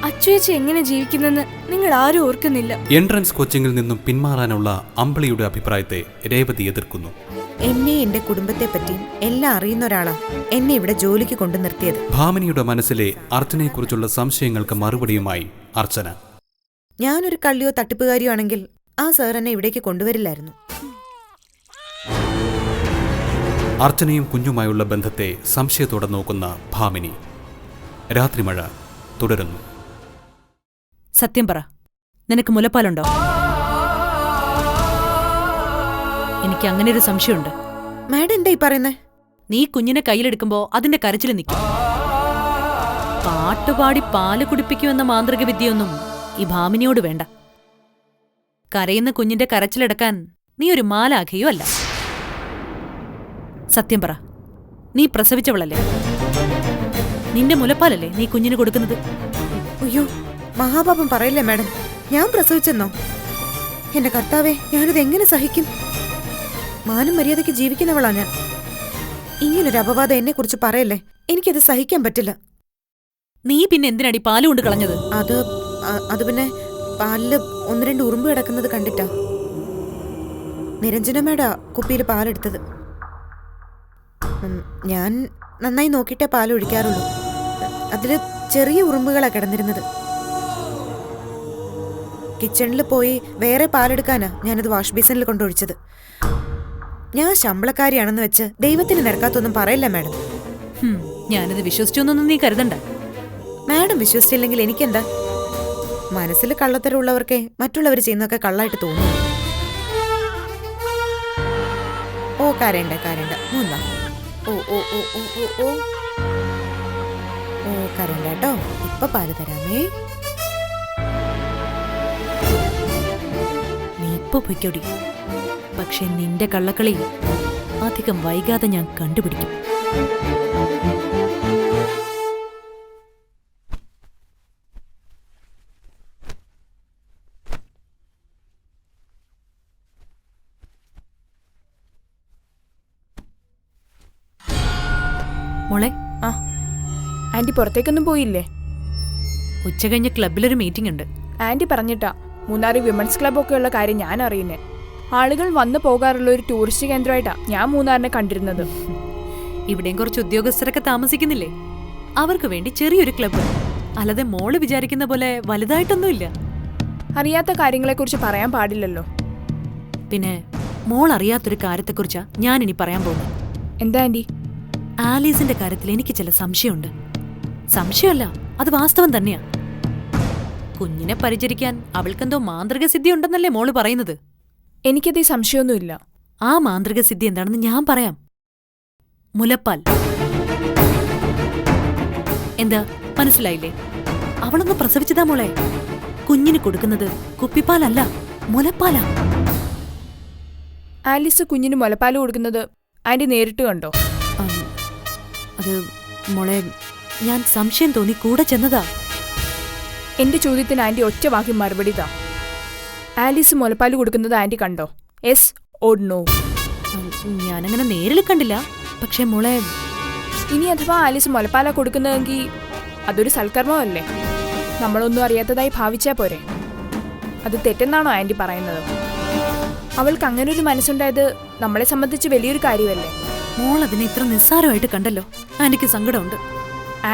അച്ചുവേച്ചി എങ്ങനെ ജീവിക്കുന്നെന്ന് നിങ്ങൾ ആരും ഓർക്കുന്നില്ല. എൻട്രൻസ് കോച്ചിങ്ങിൽ നിന്നും പിന്മാറാനുള്ള അമ്പിളിയുടെ അഭിപ്രായത്തെ രേവതി എതിർക്കുന്നു. എന്നെ എന്റെ കുടുംബത്തെ പറ്റിയും എല്ലാം അറിയുന്ന ഒരാളാ എന്നെ ഇവിടെ ജോലിക്ക് കൊണ്ടു നിർത്തിയത്. ഭാമിനിയുടെ മനസ്സിലെ അർച്ചനയെക്കുറിച്ചുള്ള സംശയങ്ങൾക്ക് മറുപടിയുമായി അർച്ചന. ഞാനൊരു കള്ളിയോ തട്ടിപ്പുകാരിയോ ആണെങ്കിൽ ആ സാർ എന്നെ ഇവിടേക്ക് കൊണ്ടുവരില്ലായിരുന്നു. അർച്ചനയും കുഞ്ഞുമായുള്ള ബന്ധത്തെ സംശയത്തോടെ നോക്കുന്ന ഭാമിനി. രാത്രിമഴ തുടരുന്നു. സത്യം പറ, നിനക്ക് മുലപ്പാലുണ്ടോ? എനിക്ക് അങ്ങനെ ഒരു സംശയമുണ്ട്. മാഡം എന്താ ഈ പറയുന്നേ? നീ കുഞ്ഞിനെ കയ്യിലെടുക്കുമ്പോ അതിന്റെ കരച്ചിൽ നിൽക്കും. പാട്ടുപാടി പാല് കുടിപ്പിക്കുമെന്ന മാന്ത്രിക വിദ്യയൊന്നും ഈ ഭാമിനിയോട് വേണ്ട. കരയുന്ന കുഞ്ഞിന്റെ കരച്ചിലെടുക്കാൻ നീ ഒരു മാലാഖയോ അല്ല. സത്യം പറ, നീ പ്രസവിച്ചവളല്ലേ? നിന്റെ മുലപ്പാലല്ലേ നീ കുഞ്ഞിന് കൊടുക്കുന്നത്? അയ്യോ, മഹാപാപം പറയില്ലേ മാഡം. ഞാൻ പ്രസവിച്ചെന്നോ? എന്റെ കർത്താവേ, ഞാനിത് എങ്ങനെ സഹിക്കും? മാനം മര്യാദയ്ക്ക് ജീവിക്കുന്നവളാ ഞാൻ. ഇങ്ങനൊരു അപവാദം എന്നെ കുറിച്ച് പറയല്ലേ. എനിക്കത് സഹിക്കാൻ പറ്റില്ല. നീ പിന്നെ എന്തിനടി പാല് കൊണ്ട് കളഞ്ഞത്? അത് പിന്നെ പാലില് 1-2 ഉറുമ്പ് കിടക്കുന്നത് കണ്ടിട്ടാ. നിരഞ്ജനമ്മയുടെ കുപ്പിയിൽ പാലെടുത്തത്. ഞാൻ നന്നായി നോക്കിയിട്ടേ പാലൊഴിക്കാറുള്ളൂ. അതില് ചെറിയ ഉറുമ്പുകളാ കിടന്നിരുന്നത്. കിച്ചണിൽ പോയി വേറെ പാലെടുക്കാനാ ഞാനത് വാഷ് ബേസിനിൽ കൊണ്ടൊഴിച്ചത്. ഞാൻ ശമ്പളക്കാരിയാണെന്ന് വെച്ച് ദൈവത്തിന് നിരക്കാത്തൊന്നും പറയില്ല മാഡം. ഞാനത് വിശ്വസിച്ചൊന്നും നീ കരുതണ്ട. മാഡം വിശ്വസിച്ചില്ലെങ്കിൽ എനിക്കെന്താ? മനസ്സിൽ കള്ളത്തരമുള്ളവർക്കേ മറ്റുള്ളവർ ചെയ്യുന്നതൊക്കെ കള്ളായിട്ട് തോന്നുന്നു. ഓ കരണ്ട മൂന്നാ. ഓ ഓ ഓ ഓ ഓ ഓ ഓ കരണ്ട കേട്ടോ. ഇപ്പൊ പാല് തരാമേ. നീ ഇപ്പൊ പൊയ്ക്കോടി. പക്ഷെ നിന്റെ കള്ളക്കളി അധികം വൈകാതെ ഞാൻ കണ്ടുപിടിക്കും. മോളെ, ആന്റി പുറത്തേക്കൊന്നും പോയില്ലേ? ഉച്ച കഴിഞ്ഞ് ക്ലബിലൊരു മീറ്റിംഗ് ഉണ്ട്. ആന്റി പറഞ്ഞിട്ടാ മൂന്നാർ വിമൻസ് ക്ലബൊക്കെ ഉള്ള കാര്യം ഞാൻ അറിയുന്നേ. ആളുകൾ വന്നു പോകാറുള്ള ഒരു ടൂറിസ്റ്റ് കേന്ദ്രമായിട്ടാ ഞാൻ മൂന്നാറിനെ കണ്ടിരുന്നത്. ഇവിടെയും കുറച്ച് ഉദ്യോഗസ്ഥരൊക്കെ താമസിക്കുന്നില്ലേ? അവർക്ക് വേണ്ടി ചെറിയൊരു ക്ലബ്ബ്. അല്ലാതെ മോള് വിചാരിക്കുന്ന പോലെ വലുതായിട്ടൊന്നുമില്ല. അറിയാത്ത കാര്യങ്ങളെക്കുറിച്ച് പറയാൻ പാടില്ലല്ലോ. പിന്നെ മോൾ അറിയാത്തൊരു കാര്യത്തെക്കുറിച്ചാ ഞാനിനി പറയാൻ പോകുന്നത്. എന്താ ആന്റി? ആലീസിന്റെ കാര്യത്തിൽ എനിക്ക് ചില സംശയമുണ്ട്. സംശയമല്ല, അത് വാസ്തവം തന്നെയാ. കുഞ്ഞിനെ പരിചരിക്കാൻ അവൾക്കെന്തോ മാന്ത്രിക സിദ്ധി ഉണ്ടെന്നല്ലേ മോള് പറയുന്നത്? എനിക്കത് സംശയമൊന്നുമില്ല. ആ മാന്ത്രിക സിദ്ധി എന്താണെന്ന് ഞാൻ പറയാം. മുലപ്പാൽ. എന്താ മനസ്സിലായില്ലേ? അവളൊന്ന് പ്രസവിച്ചതാ മോളെ. കുഞ്ഞിന് കൊടുക്കുന്നത് കുപ്പിപ്പാലല്ല, മുലപ്പാലാ. ആലീസ് കുഞ്ഞിന് മുലപ്പാൽ കൊടുക്കുന്നത് ആന്റി നേരിട്ട് കണ്ടോ? അത് മോളെ, ഞാൻ സംശയം തോന്നി കൂടെ ചെന്നതാ. എന്റെ ചോദ്യത്തിന് ആന്റി ഒറ്റ വാക്കി മറുപടി താ. ആലീസ് മുലപ്പാൽ കൊടുക്കുന്നത് ആന്റി കണ്ടോ? Yes or no? ഞാനങ്ങനെ നേരിൽ കണ്ടില്ല. പക്ഷെ മോളെ, ഇനി അഥവാ ആലീസ് മുലപ്പാല കൊടുക്കുന്നതെങ്കിൽ അതൊരു സൽക്കർമ്മമല്ലേ? നമ്മളൊന്നും അറിയാത്തതായി ഭാവിച്ചാ പോരെ? അത് തെറ്റെന്നാണോ ആന്റി പറയുന്നത്? അവൾക്ക് അങ്ങനൊരു മനസ്സുണ്ടായത് നമ്മളെ സംബന്ധിച്ച് വലിയൊരു കാര്യമല്ലേ? മോൾ അതിനെ ഇത്ര നിസ്സാരമായിട്ട് കണ്ടല്ലോ. ആന്റിക്ക് സങ്കടമുണ്ട്.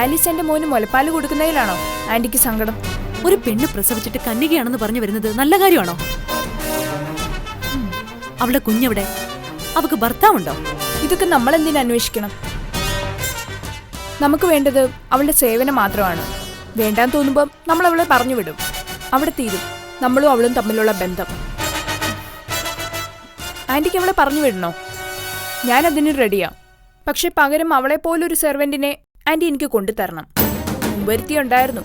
ആലീസ് എന്റെ മോന് മുലപ്പാൽ കൊടുക്കുന്നതിലാണോ ആന്റിക്ക് സങ്കടം? ഒരു പെണ്ണ് പ്രസവിച്ചിട്ട് കന്യകയാണെന്ന് പറഞ്ഞു വരുന്നത് നല്ല കാര്യമാണോ? അവളുടെ കുഞ്ഞെവിടെ? അവക്ക് ഭർത്താവുണ്ടോ? ഇതൊക്കെ നമ്മളെന്തിനു അന്വേഷിക്കണം? നമുക്ക് വേണ്ടത് അവളുടെ സേവനം മാത്രമാണ്. വേണ്ടാൻ തോന്നുമ്പോൾ നമ്മൾ അവളെ പറഞ്ഞു വിടും. അവിടെ തീരും നമ്മളും അവളും തമ്മിലുള്ള ബന്ധം. ആന്റിക്ക് അവളെ പറഞ്ഞു വിടണോ? ഞാനതിന് റെഡിയാ. പക്ഷെ പകരം അവളെ പോലൊരു സെർവന്റിനെ ആന്റി എനിക്ക് കൊണ്ടുതരണം. മുമ്പൊരുത്തി ഉണ്ടായിരുന്നു,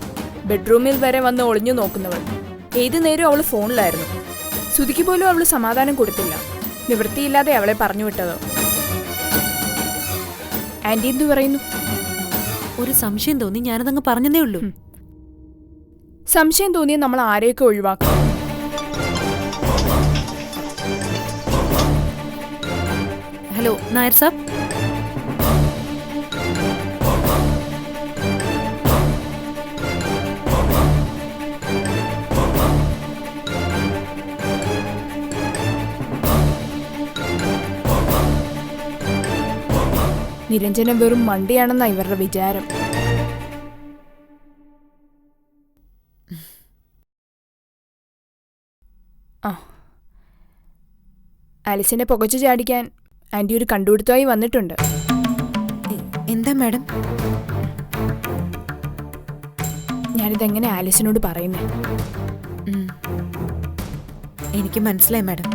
ബെഡ്റൂമിൽ വരെ വന്ന് ഒളിഞ്ഞു നോക്കുന്നവൾ. ഏതു നേരം അവള് ഫോണിലായിരുന്നു. സുധിക്ക് പോലും അവള് സമാധാനം കൊടുത്തില്ല. നിവൃത്തിയില്ലാതെ അവളെ പറഞ്ഞു വിട്ടതോ. ആന്റി എന്തു പറയുന്നു? ഒരു സംശയം തോന്നി ഞാനതങ്ങ് പറഞ്ഞതേ ഉള്ളൂ. സംശയം തോന്നിയ നമ്മൾ ആരെയൊക്കെ ഒഴിവാക്കും. ഹലോ നായർ സാബ്. നിരഞ്ജന വെറും മണ്ടിയാണെന്നാ ഇവരുടെ വിചാരം. ആലിസിനെ പുകച്ചു ചാടിക്കാൻ ആന്റി ഒരു കണ്ടുപിടുത്തമായി വന്നിട്ടുണ്ട്. എന്താ മാഡം? ഞാനിതെങ്ങനെ ആലിസിനോട് പറയുന്നേ? എനിക്ക് മനസ്സിലായി മാഡം.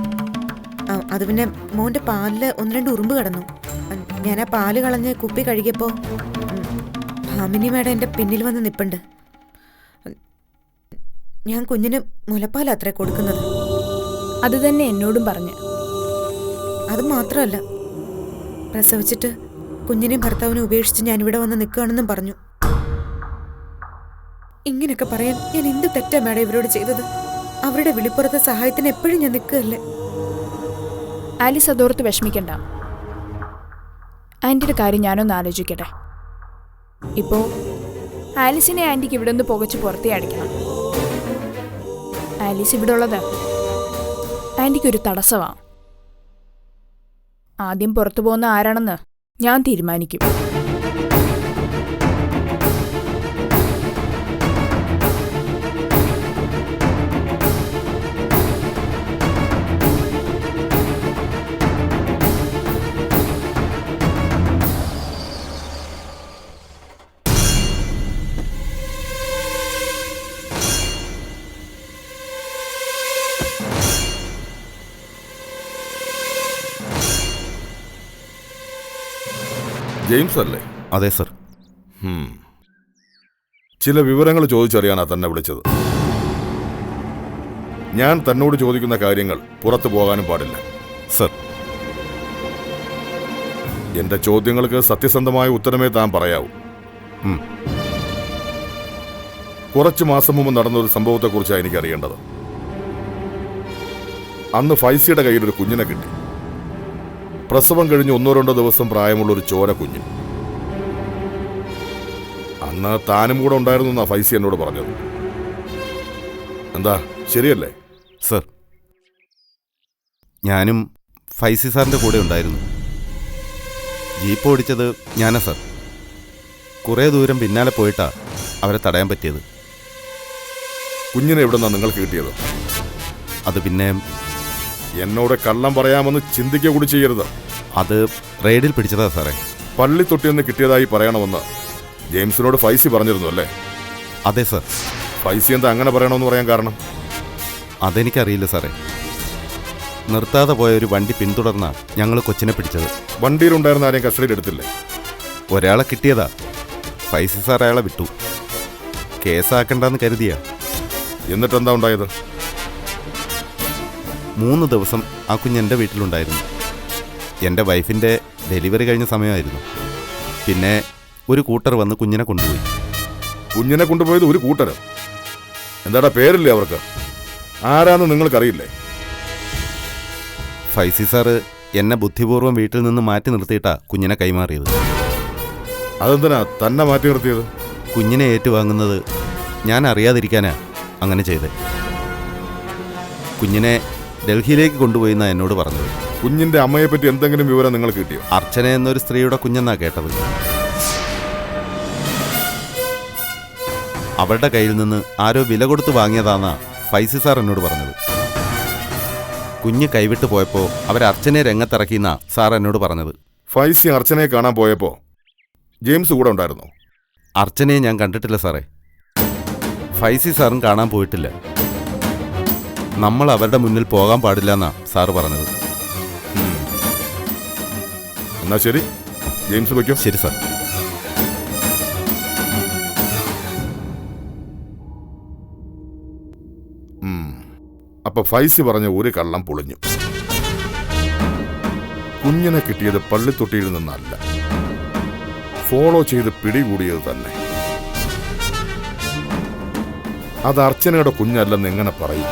അത് പിന്നെ മോന്റെ പാലില് 1-2 ഉറുമ്പ് കടന്നു. ഞാൻ ആ പാല് കളഞ്ഞ് കുപ്പി കഴുകിയപ്പോ ഭാമിനി മാഡം എന്റെ പിന്നിൽ വന്ന് നിപ്പുണ്ട്. ഞാൻ കുഞ്ഞിന് മുലപ്പാലത്രേ കൊടുക്കുന്നത്. അത് തന്നെ എന്നോടും പറഞ്ഞു. അത് മാത്രമല്ല, പ്രസവിച്ചിട്ട് കുഞ്ഞിനെയും ഭർത്താവിനെ ഉപേക്ഷിച്ച് ഞാനിവിടെ വന്ന് നിൽക്കുകയാണെന്നും പറഞ്ഞു. ഇങ്ങനെയൊക്കെ പറയാൻ ഞാൻ എന്ത് തെറ്റാ മാഡം ഇവരോട് ചെയ്തത്? അവരുടെ വിളിപ്പുറത്തെ സഹായത്തിന് എപ്പോഴും ഞാൻ നിൽക്കുകയല്ലേ. ആലിസ് അതോർത്ത് വിഷമിക്കണ്ട. ആന്റിയുടെ കാര്യം ഞാനൊന്ന് ആലോചിക്കട്ടെ. ഇപ്പോ ആലിസിനെ ആന്റിക്ക് ഇവിടെ നിന്ന് പുകച്ച് പുറത്തേ അടിക്കണം. ആലിസ് ഇവിടെ ഉള്ളത് ആന്റിക്കൊരു തടസ്സമാണ്. ആദ്യം പുറത്തു പോകുന്ന ആരാണെന്ന് ഞാൻ തീരുമാനിക്കും. ജെയിംസ് അല്ലേ? അതെ സർ. ചില വിവരങ്ങൾ ചോദിച്ചറിയാനാ തന്നെ വിളിച്ചത്. ഞാൻ തന്നോട് ചോദിക്കുന്ന കാര്യങ്ങൾ പുറത്തു പോകാനും പാടില്ല സർ. എന്റെ ചോദ്യങ്ങൾക്ക് സത്യസന്ധമായ ഉത്തരമേ താൻ പറയാവൂ. കുറച്ചു മാസം മുമ്പ് നടന്നൊരു സംഭവത്തെക്കുറിച്ചാണ് എനിക്കറിയേണ്ടത്. അന്ന് ഫൈസിയുടെ കയ്യിലൊരു കുഞ്ഞിനെ കിട്ടി. പ്രസവം കഴിഞ്ഞ് 1-2 ദിവസം പ്രായമുള്ള ഒരു ചോര കുഞ്ഞ്. അന്ന് താനും കൂടെ ഉണ്ടായിരുന്നു എന്നാ ഫൈസി എന്നോട് പറഞ്ഞത്. എന്താ ശരിയല്ലേ? സർ, ഞാനും ഫൈസി സാറിൻ്റെ കൂടെ ഉണ്ടായിരുന്നു. ജീപ്പ് ഓടിച്ചത് ഞാനാ സർ. കുറേ ദൂരം പിന്നാലെ പോയിട്ടാ അവരെ തടയാൻ പറ്റിയത്. കുഞ്ഞിനെ എവിടെ നിന്നാ നിങ്ങൾക്ക് കിട്ടിയത്? അത് പിന്നെ എന്നോട് കള്ളം പറയാമെന്ന് ചിന്തിക്കുക കൂടി ചെയ്യരുത്. അത് റെയ്ഡിൽ പിടിച്ചതാ സാറേ. പള്ളിത്തൊട്ടിയെന്ന് കിട്ടിയതായി പറയണമെന്ന് ജെയിംസിനോട് ഫൈസി പറഞ്ഞിരുന്നു അല്ലേ? അതെ സർ. ഫൈസി എന്താ അങ്ങനെ പറയണമെന്ന് പറയാൻ കാരണം? അതെനിക്കറിയില്ല സാറേ. നിർത്താതെ പോയ ഒരു വണ്ടി പിന്തുടർന്നാ ഞങ്ങൾ കൊച്ചിനെ പിടിച്ചത്. വണ്ടിയിലുണ്ടായിരുന്ന ആരെയും കസ്റ്റഡിയിൽ എടുത്തില്ലേ? ഒരാളെ കിട്ടിയതാ. ഫൈസി സാർ അയാളെ വിട്ടു. കേസാക്കണ്ടെന്ന് കരുതിയാ. എന്നിട്ടെന്താ ഉണ്ടായത്? 3 ദിവസം ആ കുഞ്ഞ് എൻ്റെ വീട്ടിലുണ്ടായിരുന്നു. എൻ്റെ വൈഫിൻ്റെ ഡെലിവറി കഴിഞ്ഞ സമയമായിരുന്നു. പിന്നെ ഒരു കൂട്ടർ വന്ന് കുഞ്ഞിനെ കൊണ്ടുപോയി. കുഞ്ഞിനെ കൊണ്ടുപോയത് ഒരു കൂട്ടരും? എന്താടാ പേരില്ലേ അവർക്ക്? ആരാന്ന് നിങ്ങൾക്കറിയില്ലേ? ഫൈസി സാറ് എന്നെ ബുദ്ധിപൂർവ്വം വീട്ടിൽ നിന്ന് മാറ്റി നിർത്തിയിട്ടാ കുഞ്ഞിനെ കൈമാറിയത്. അതെന്തിനാ തന്നെ മാറ്റി നിർത്തിയത്? കുഞ്ഞിനെ ഏറ്റുവാങ്ങുന്നത് ഞാൻ അറിയാതിരിക്കാനാ അങ്ങനെ ചെയ്തത്. കുഞ്ഞിനെ ഡൽഹിയിലേക്ക് കൊണ്ടുപോയി എന്നാ എന്നോട് പറഞ്ഞത്. കുഞ്ഞിന്റെ അമ്മയെപ്പറ്റി എന്തെങ്കിലും വിവരം നിങ്ങൾക്ക് കിട്ടിയോ? അർച്ചന എന്നൊരു സ്ത്രീയുടെ കുഞ്ഞെന്നാ കേട്ടത്. അവരുടെ കയ്യിൽ നിന്ന് ആരോ വില കൊടുത്ത് വാങ്ങിയതാന്നാ ഫൈസി സാർ എന്നോട് പറഞ്ഞത്. കുഞ്ഞ് കൈവിട്ട് പോയപ്പോൾ അവർ അർച്ചനയെ രംഗത്തിറക്കിയെന്നാ സാർ എന്നോട് പറഞ്ഞത്. ഫൈസി അർച്ചനയെ കാണാൻ പോയപ്പോൾ ജെയിംസ് കൂടെ ഉണ്ടായിരുന്നോ? അർച്ചനയെ ഞാൻ കണ്ടിട്ടില്ല സാറേ. ഫൈസി സാറും കാണാൻ പോയിട്ടില്ല. നമ്മൾ അവരുടെ മുന്നിൽ പോകാൻ പാടില്ല എന്നാ സാറ് പറഞ്ഞത്. എന്നാ ശരി, ജെയിംസ് വയ്ക്കും. ശരി സാർ. അപ്പൊ ഫൈസി പറഞ്ഞ ഒരു കള്ളം പൊളിഞ്ഞു. കുഞ്ഞിനെ കിട്ടിയത് പള്ളിത്തൊട്ടിയിൽ നിന്നല്ല, ഫോളോ ചെയ്ത് പിടികൂടിയത് തന്നെ. അത് അർച്ചനയുടെ കുഞ്ഞല്ലെന്ന് എങ്ങനെ പറയും?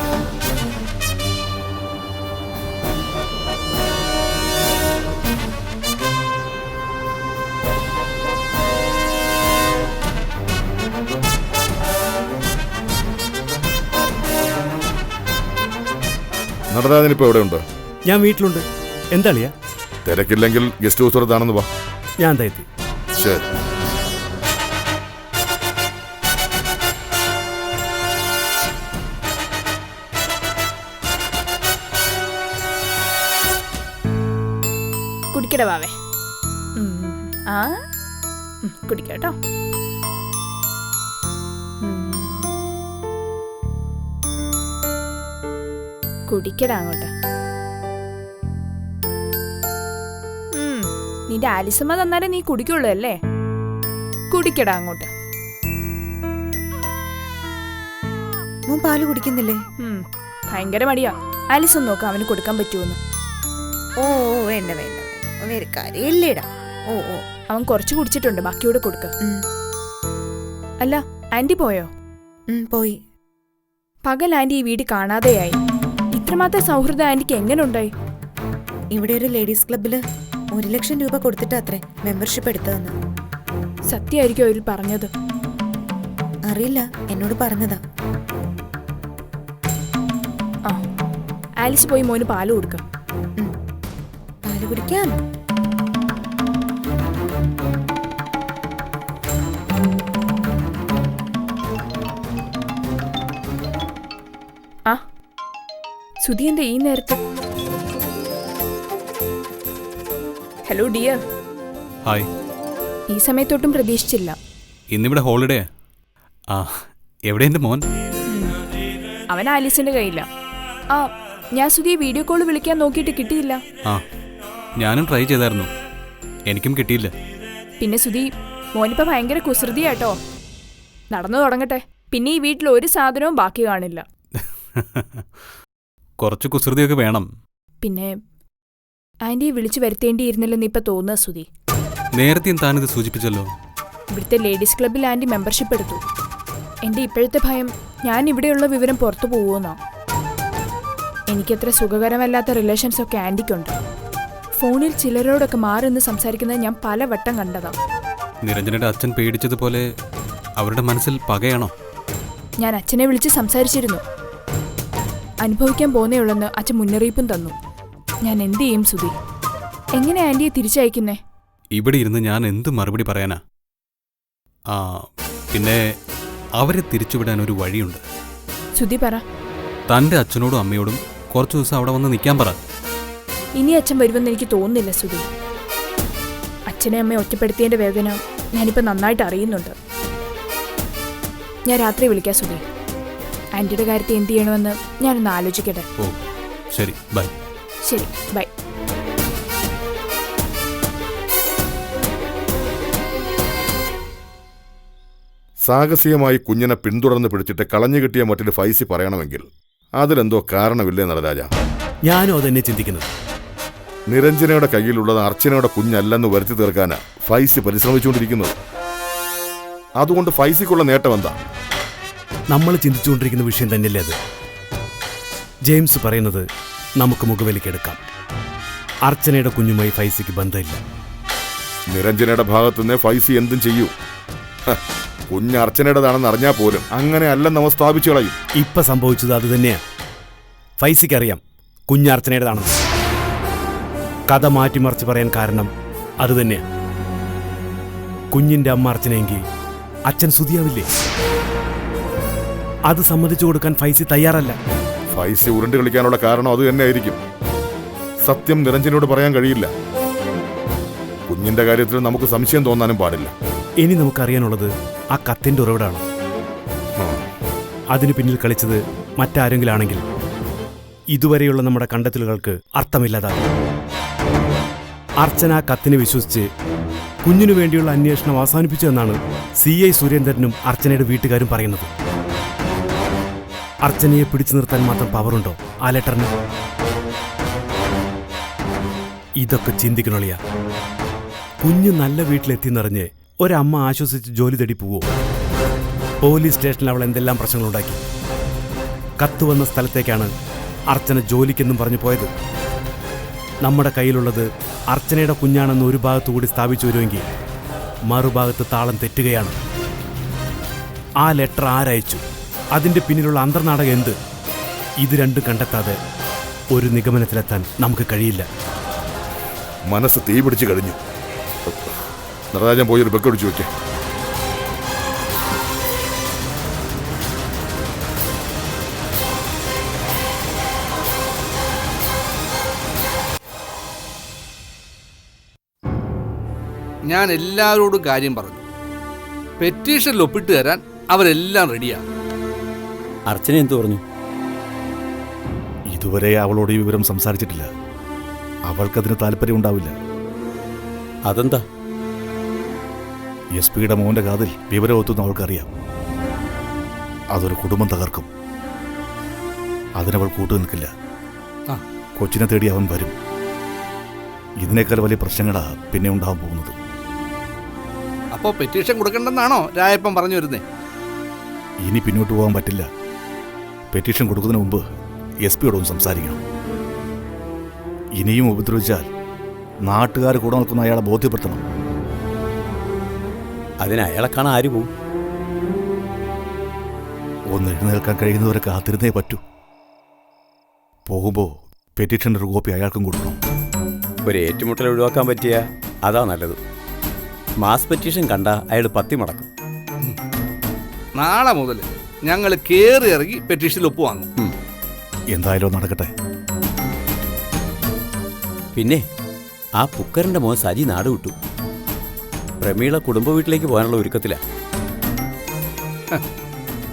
നടരാജനിപ്പോ എവിടെയുണ്ട്? ഞാൻ വീട്ടിലുണ്ട്. എന്താ അളിയാ? തിരക്കില്ലെങ്കിൽ ഗസ്റ്റ് ഹൗസ് എടുത്താണെന്ന് വാ. ഞാൻ എത്തി. ശരി. കുടിക്കട വാവേ. ആ കുടിക്കട്ടോ. കുടിക്കട അങ്ങോട്ട്. നിന്റെ ആലിസമ്മ തന്നാലേ നീ കുടിക്കുള്ളൂ അല്ലേ? കുടിക്കട അങ്ങോട്ട്. മോൻ പാല് കുടിക്കുന്നില്ലേ? ഭയങ്കര മടിയാ. ആലിസം നോക്കാം അവന് കൊടുക്കാൻ പറ്റുമെന്ന്. ഓ വേണ്ട വേണ്ട വേണ്ട, വേറെ കാര്യമില്ലേടാ. ഓ ഓ അവൻ കുറച്ച് കുടിച്ചിട്ടുണ്ട്, ബാക്കിയോടെ കൊടുക്ക. അല്ല ആന്റി പോയോ? പോയി. പകൽ ആന്റി ഈ വീട് കാണാതെയായി. ഇത്രമാത്രം സൗഹൃദം ആന്റിക്ക് എങ്ങനെ ഉണ്ടായി? ഇവിടെ ഒരു ലേഡീസ് ക്ലബില് 1 ലക്ഷം രൂപ കൊടുത്തിട്ടാത്രേ മെമ്പർഷിപ്പ് എടുത്തതെന്ന്. സത്യമായിരിക്കും അവർ പറഞ്ഞത്. അറിയില്ല, എന്നോട് പറഞ്ഞതാ. ആ ആലിസ് പോയി മോന് പാല് കൊടുക്കാം. പാല് കുടിക്കാൻ. ആ സുധി എന്താ ഈ നേരത്ത്? Hello dear. ഹായ്. ഈ സമയത്തൊട്ടും പ്രതീക്ഷിച്ചില്ല. ഇന്നിവിടെ ഹോളിഡേ. ആ എവിടെ എൻ്റെ മോൻ? അവൻ ആലീസിന്റെ കയ്യില്ല. ആ ഞാൻ സുധിയെ വീഡിയോ കോൾ വിളിക്കാൻ നോക്കിയിട്ട് കിട്ടിയില്ല. ആ ഞാനും ട്രൈ ചെയ്തായിരുന്നു, എനിക്കും കിട്ടിയില്ല. പിന്നെ സുധി മോനിപ്പോ ഭയങ്കര കുസൃതിയാട്ടോ. നടന്നു തുടങ്ങട്ടെ, പിന്നെ ഈ വീട്ടിൽ ഒരു സാധനവും ബാക്കി കാണില്ല. കുറച്ച് കുസൃതിയൊക്കെ വേണം. പിന്നെ ആന്റിയെ വിളിച്ചു വരുത്തേണ്ടിയിരുന്നില്ലെന്ന് ഇപ്പൊ തോന്നുക സുധി. നേരത്തെയും താനിത് സൂചിപ്പിച്ചല്ലോ. ഇവിടുത്തെ ലേഡീസ് ക്ലബിൽ ആന്റി മെമ്പർഷിപ്പ് എടുത്തു. എന്റെ ഇപ്പോഴത്തെ ഭയം ഞാൻ ഇവിടെയുള്ള വിവരം പുറത്തു പോവുമെന്നാ. എനിക്കത്ര സുഖകരമല്ലാത്ത റിലേഷൻസ് ഒക്കെ ആന്റിക്കുണ്ട്. ഫോണിൽ ചിലരോടൊക്കെ മാറിന്ന് സംസാരിക്കുന്നത് ഞാൻ പലവട്ടം കണ്ടതാ. നിരഞ്ജനയുടെ അച്ഛൻ പേടിച്ചതുപോലെ അവരുടെ മനസ്സിൽ പകയാണോ? ഞാൻ അച്ഛനെ വിളിച്ച് സംസാരിച്ചിരുന്നു. അനുഭവിക്കാൻ പോന്നേയുള്ളെന്ന് അച്ഛൻ മുന്നറിയിപ്പും തന്നു. ഞാൻ എന്ത് ചെയ്യും സുധി? എങ്ങനെ ആന്റിയെ തിരിച്ചയക്കുന്നേ? ഇവിടെ ഇരുന്ന് ഞാൻ എന്ത് മറുപടി പറയാനാ? ആ പിന്നെ അവരെ തിരിച്ചുവിടാൻ ഒരു വഴിയുണ്ട്. സുധി പറ. തൻ്റെ അച്ഛനോടും അമ്മയോടും കുറച്ചു ദിവസം അവിടെ വന്ന് നിൽക്കാൻ പറ. ഇനി അച്ഛൻ വരുമെന്ന് എനിക്ക് തോന്നുന്നില്ല സുധി. അച്ഛനെ അമ്മയെ ഒറ്റപ്പെടുത്തിയതിന്റെ വേദന ഞാനിപ്പോൾ നന്നായിട്ട് അറിയുന്നുണ്ട്. ഞാൻ രാത്രി വിളിക്കാം സുധി. ആന്റിയുടെ കാര്യത്തിൽ എന്ത് ചെയ്യണമെന്ന് ഞാനൊന്ന് ആലോചിക്കട്ടെ. ഓ ശരി, ബൈ. ശരി, ബൈ. സാഹസികമായി കുഞ്ഞിനെ പിന്തുടർന്ന് പിടിച്ചിട്ട് കളഞ്ഞു കിട്ടിയ മറ്റൊരു ഫൈസി പറയണമെങ്കിൽ അതിലെന്തോ കാരണമില്ലേ നടരാജ? ഞാനും അതെന്നെ ചിന്തിക്കുന്നത്. നിരഞ്ജനയുടെ കയ്യിലുള്ളത് അർച്ചനയുടെ കുഞ്ഞല്ലെന്ന് വരുത്തി തീർക്കാനാ ഫൈസി പരിശ്രമിച്ചുകൊണ്ടിരിക്കുന്നത്. അതുകൊണ്ട് ഫൈസിക്കുള്ള നേട്ടം എന്താ? നമ്മൾ ചിന്തിച്ചുകൊണ്ടിരിക്കുന്ന വിഷയം തന്നെയല്ലേ അത്. ജെയിംസ് പറയുന്നത് നമുക്ക് മുഖവിലേക്കെടുക്കാം. അർച്ചനയുടെ കുഞ്ഞുമായി ഫൈസിക്ക് ബന്ധമില്ല. നിരഞ്ജനയുടെ ഭാഗത്തുനിന്ന് ഫൈസി എന്തും ചെയ്യൂ. കുഞ്ഞ് അർച്ചനയുടേതാണെന്ന് അറിഞ്ഞാൽ പോലും അങ്ങനെ അല്ലെന്ന് അവ സ്ഥാപിച്ചു കളയും. ഇപ്പൊ സംഭവിച്ചത് അത് തന്നെയാ. ഫൈസിക്കറിയാം കുഞ്ഞ് അർച്ചനയുടേതാണെന്ന്. കഥ മാറ്റിമറിച്ച് പറയാൻ കാരണം അത് തന്നെയാ. കുഞ്ഞിന്റെ അമ്മ അർച്ചനയെങ്കിൽ അച്ഛൻ സുധിയാവില്ലേ? അത് സമ്മതിച്ചു കൊടുക്കാൻ ഫൈസി തയ്യാറല്ല. ഫൈസി ഉരുണ്ട് കളിക്കാനുള്ള കാരണം അത് തന്നെയായിരിക്കും. സത്യം നിരഞ്ജനോട് പറയാൻ കഴിയില്ല. കുഞ്ഞിന്റെ കാര്യത്തിൽ നമുക്ക് സംശയം തോന്നാനും പാടില്ല. ഇനി നമുക്കറിയാനുള്ളത് ആ കത്തിന്റെ ഉറവിടാണ്. അതിനു പിന്നിൽ കളിച്ചത് മറ്റാരെങ്കിലും ആണെങ്കിൽ ഇതുവരെയുള്ള നമ്മുടെ കണ്ടെത്തലുകൾക്ക് അർത്ഥമില്ലാതാകും. അർച്ചന കത്തിനെ വിശ്വസിച്ച് കുഞ്ഞിനു വേണ്ടിയുള്ള അന്വേഷണം അവസാനിപ്പിച്ചതെന്നാണ് CI സുരേന്ദ്രനും അർച്ചനയുടെ വീട്ടുകാരും പറയുന്നത്. അർച്ചനയെ പിടിച്ചു നിർത്താൻ മാത്രം പവറുണ്ടോ ആ ലെറ്ററിന്? ഇതൊക്കെ ചിന്തിക്കണോളിയ. കുഞ്ഞ് നല്ല വീട്ടിലെത്തിയെന്നറിഞ്ഞ് ഒരമ്മ ആശ്വസിച്ച് ജോലി തേടി പോവോ? പോലീസ് സ്റ്റേഷനിൽ അവൾ എന്തെല്ലാം പ്രശ്നങ്ങളുണ്ടാക്കി. കത്ത് വന്ന സ്ഥലത്തേക്കാണ് അർച്ചന ജോലിക്കെന്നും പറഞ്ഞു പോയത്. നമ്മുടെ കയ്യിലുള്ളത് അർച്ചനയുടെ കുഞ്ഞാണെന്ന് ഒരു ഭാഗത്തുകൂടി സ്ഥാപിച്ചു വരുമെങ്കിൽ മറുഭാഗത്ത് താളം തെറ്റുകയാണ്. ആ ലെറ്റർ ആരയച്ചു? അതിൻ്റെ പിന്നിലുള്ള അന്തർനാടകം എന്ത്? ഇത് രണ്ടും കണ്ടെത്താതെ ഒരു നിഗമനത്തിലെത്താൻ നമുക്ക് കഴിയില്ല. മനസ്സ് തീ പിടിച്ചു കഴിഞ്ഞു. നടരാജൻ പോയി ഒരു ബെക്ക് ഒടിച്ചു വെക്കേ. ഞാൻ എല്ലാവരോടും കാര്യം പറഞ്ഞു. പെറ്റീഷനിൽ ഒപ്പിട്ട് തരാൻ അവരെല്ലാം റെഡിയാ. അർച്ചന എന്തു പറഞ്ഞു? ഇതുവരെ അവളോട് ഈ വിവരം സംസാരിച്ചിട്ടില്ല. അവൾക്കതിന് താല്പര്യം ഉണ്ടാവില്ല. അതെന്താ? എസ് പിയുടെ മോന്റെ കാതിൽ വിവരം ഒത്തുന്ന അവൾക്കറിയാം. അതൊരു കുടുംബം തകർക്കും. അതിനവൾ കൂട്ടു നിൽക്കില്ല. കൊച്ചിനെ തേടി അവൻ വരും. ഇതിനേക്കാൾ വലിയ പ്രശ്നങ്ങളാ പിന്നെ ഉണ്ടാവാൻ പോകുന്നത്. അപ്പോ പെറ്റീഷൻ കൊടുക്കണ്ടെന്നാണോ രായപ്പൻ പറഞ്ഞു വരുന്നേ? ഇനി പിന്നോട്ട് പോകാൻ പറ്റില്ല. പെറ്റീഷൻ കൊടുക്കുന്നതിന് മുമ്പ് എസ് പിയോടൊന്ന് സംസാരിക്കണം. ഇനിയും ഉപദ്രവിച്ചാൽ നാട്ടുകാർ കൂടെ നിൽക്കുന്ന അയാളെ ബോധ്യപ്പെടുത്തണം. അതിന് അയാളെ കാണാൻ ആര് പോവും? ഒന്ന് എഴുന്നേൽക്കാൻ കഴിയുന്നവരെ കാത്തിരുന്നേ പറ്റൂ. പോകുമ്പോൾ പെറ്റീഷൻ്റെ ഒരു കോപ്പി അയാൾക്കും കൊടുക്കണം. ഒരു ഏറ്റുമുട്ടൽ ഒഴിവാക്കാൻ പറ്റിയ അതാ നല്ലത്. മാസ് പെറ്റീഷൻ കണ്ട അയാൾ പത്തി മടക്കും. നാളെ മുതൽ ഞങ്ങൾ കേറി ഇറങ്ങി പെറ്റീഷനിൽ ഒപ്പ് വാങ്ങും. എന്തായാലും നടക്കട്ടെ. പിന്നെ ആ പുക്കറിന്റെ മോൻ സജി നാട് വിട്ടു. പ്രമീള കുടുംബ വീട്ടിലേക്ക് പോകാനുള്ള ഒരുക്കത്തിലാ.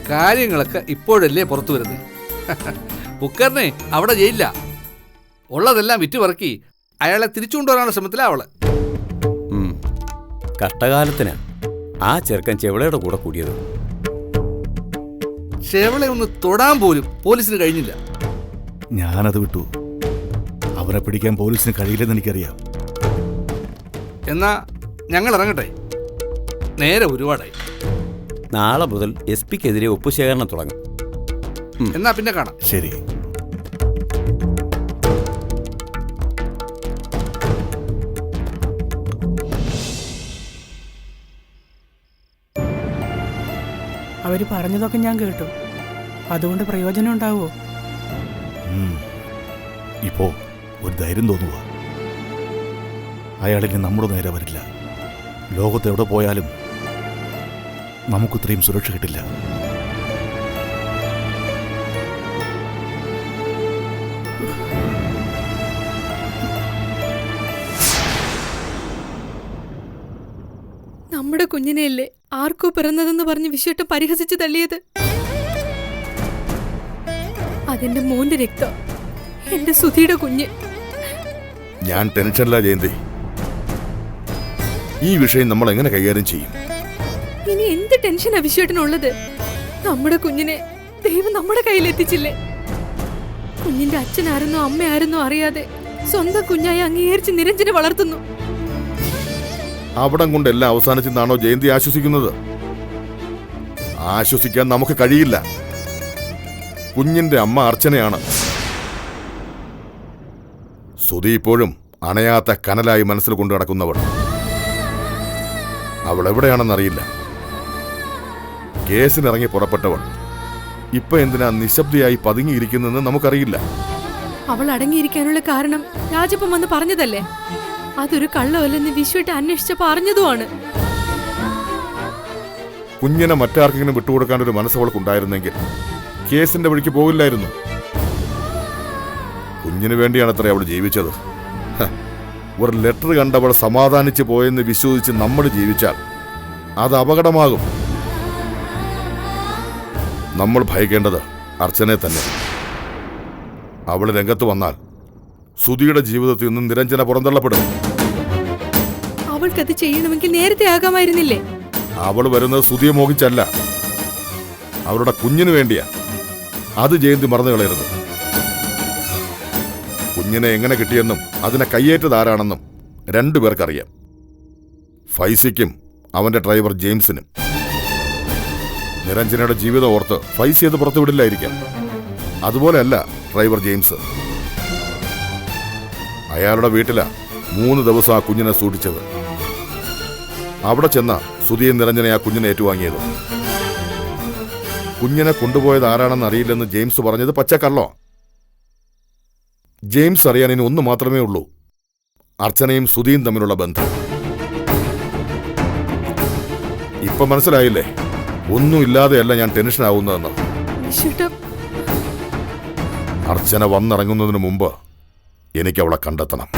കാര്യങ്ങളൊക്കെ ഇപ്പോഴല്ലേ പുറത്തു വരുന്നത്. ബുക്കറിനെ അവിടെ ജയിലില്ല. ഉള്ളതെല്ലാം വിറ്റുപറക്കി അയാളെ തിരിച്ചു കൊണ്ടുവരാനുള്ള ശ്രമത്തിലാ അവള്. കഷ്ടകാലത്തിന് ആ ചെറുക്കൻ ചെവളയുടെ കൂടെ കൂടിയത്. ചെവളെ ഒന്ന് തൊടാൻ പോലും പോലീസിന് കഴിഞ്ഞില്ല. ഞാനത് വിട്ടു. അവരെ പിടിക്കാൻ പോലീസിന് കഴിയില്ലെന്ന് എനിക്കറിയാം. എന്നാ ഞങ്ങൾ ഇറങ്ങട്ടെ. നേരെ ഒരുപാടായി. നാളെ മുതൽ എസ് പിക്കെതിരെ ഒപ്പുശേഖരണം തുടങ്ങും. എന്നാ പിന്നെ കാണാം. ശരി. അവര് പറഞ്ഞതൊക്കെ ഞാൻ കേട്ടു. അതുകൊണ്ട് പ്രയോജനം ഉണ്ടാവുമോ? ഇപ്പോ ഒരു ധൈര്യം തോന്നുക. അയാളിനി നമ്മുടെ നേരെ വരില്ല. ലോകത്ത് എവിടെ പോയാലും നമുക്കിത്രയും സുരക്ഷ കിട്ടില്ല. നമ്മുടെ കുഞ്ഞിനെയല്ലേ ആർക്കോ പിറന്നതെന്ന് പറഞ്ഞ് വിശ്വട്ടം പരിഹസിച്ച് തള്ളിയത്? അതെന്റെ മോന്റെ രക്തം, എന്റെ സുധിയുടെ കുഞ്ഞ്. ഞാൻ ടെൻഷനില്ല ജയന്തി. ഈ വിഷയം നമ്മൾ എങ്ങനെ കൈകാര്യം ചെയ്യും? ഇനി എന്ത് ടെൻഷനാ വിശ്വട്ടനുള്ളത്? നമ്മുടെ കുഞ്ഞിനെ ദൈവം നമ്മുടെ കയ്യിലെത്തിച്ചില്ലേ? കുഞ്ഞിന്റെ അച്ഛനായിരുന്നോ അമ്മയായിരുന്നോ അറിയാതെ സ്വന്തം കുഞ്ഞായി അംഗീകരിച്ച് നിരഞ്ജനെ വളർത്തുന്നു. അവിടം കൊണ്ട് എല്ലാം അവസാനിച്ചെന്നാണോ ജയന്തി ആശ്വസിക്കുന്നത്? ആശ്വസിക്കാൻ നമുക്ക് കഴിയില്ല. കുഞ്ഞിന്റെ അമ്മ അർച്ചനയാണ്. സുധി ഇപ്പോഴും അണയാത്ത കനലായി മനസ്സിൽ കൊണ്ടു നടക്കുന്നവൾ. അവൾ എവിടെയാണെന്നറിയില്ല. കേസിനിറങ്ങി പുറപ്പെട്ടവൾ ഇപ്പൊ എന്തിനാ നിശബ്ദയായി പതുങ്ങിയിരിക്കുന്നെന്ന് നമുക്കറിയില്ല. അവൾ അടങ്ങിയിരിക്കാനുള്ള കാരണം രാജപ്പൻ വന്ന് പറഞ്ഞതല്ലേ? അതൊരു കള്ളമല്ലെന്ന് വിശ്വട്ട് അന്വേഷിച്ചപ്പോ അറിഞ്ഞതുമാണ്. കുഞ്ഞിനെ മറ്റാർക്കെങ്കിലും വിട്ടുകൊടുക്കാൻ ഒരു മനസ്സവൾക്കുണ്ടായിരുന്നെങ്കിൽ കേസിന്റെ വഴിക്ക് പോകില്ലായിരുന്നു. കുഞ്ഞിന് വേണ്ടിയാണത്രേ അവൾ ജീവിച്ചത്. ഒരു ലെറ്റർ കണ്ടവൾ സമാധാനിച്ചു പോയെന്ന് വിശ്വസിച്ച് നമ്മൾ ജീവിച്ചാൽ അത് അപകടമാകും. നമ്മൾ ഭയക്കേണ്ടത് അർച്ചനെ തന്നെ. അവൾ രംഗത്ത് വന്നാൽ സുധിയുടെ ജീവിതത്തിൽ നിന്ന് നിരഞ്ജന പുറന്തള്ളപ്പെടും. അവൾക്കത് ചെയ്യണമെങ്കിൽ നേരത്തെ ആകാമായിരുന്നില്ലേ? അവൾ വരുന്നത് സുധിയെ മോഹിച്ചല്ല, അവരുടെ കുഞ്ഞിന് വേണ്ടിയാ. അത് ജയന്തി മറന്നു കളയരുത്. കുഞ്ഞിനെ എങ്ങനെ കിട്ടിയെന്നും അതിനെ കയ്യേറ്റതാരാണെന്നും രണ്ടുപേർക്കറിയാം. ഫൈസിക്കും അവന്റെ ഡ്രൈവർ ജെയിംസിനും. നിരഞ്ജനയുടെ ജീവിതം ഓർത്ത് ഫൈസി അത് പുറത്തുവിടില്ലായിരിക്കാം. അതുപോലെയല്ല ഡ്രൈവർ ജെയിംസ്. അയാളുടെ വീട്ടിലാ 3 ദിവസം ആ കുഞ്ഞിനെ സൂക്ഷിച്ചത്. അവിടെ ചെന്ന സുധിയെ നിരഞ്ജനെ ആ കുഞ്ഞിനെ ഏറ്റുവാങ്ങിയത്. കുഞ്ഞിനെ കൊണ്ടുപോയത് ആരാണെന്ന് അറിയില്ലെന്ന് ജെയിംസ് പറഞ്ഞത് പച്ചക്കള്ളോ. ജെയിംസ് അറിയാൻ ഇനി ഒന്ന് മാത്രമേ ഉള്ളൂ: അർച്ചനയും സുധിയും തമ്മിലുള്ള ബന്ധം. ഇപ്പൊ മനസ്സിലായില്ലേ, ഒന്നുമില്ലാതെയല്ല ഞാൻ ടെൻഷൻ ആവുന്നതെന്ന്. വിശ്വട്ടാ, അർച്ചന വന്നിറങ്ങുന്നതിന് മുമ്പ് എനിക്ക് അവളെ കണ്ടെത്തണം.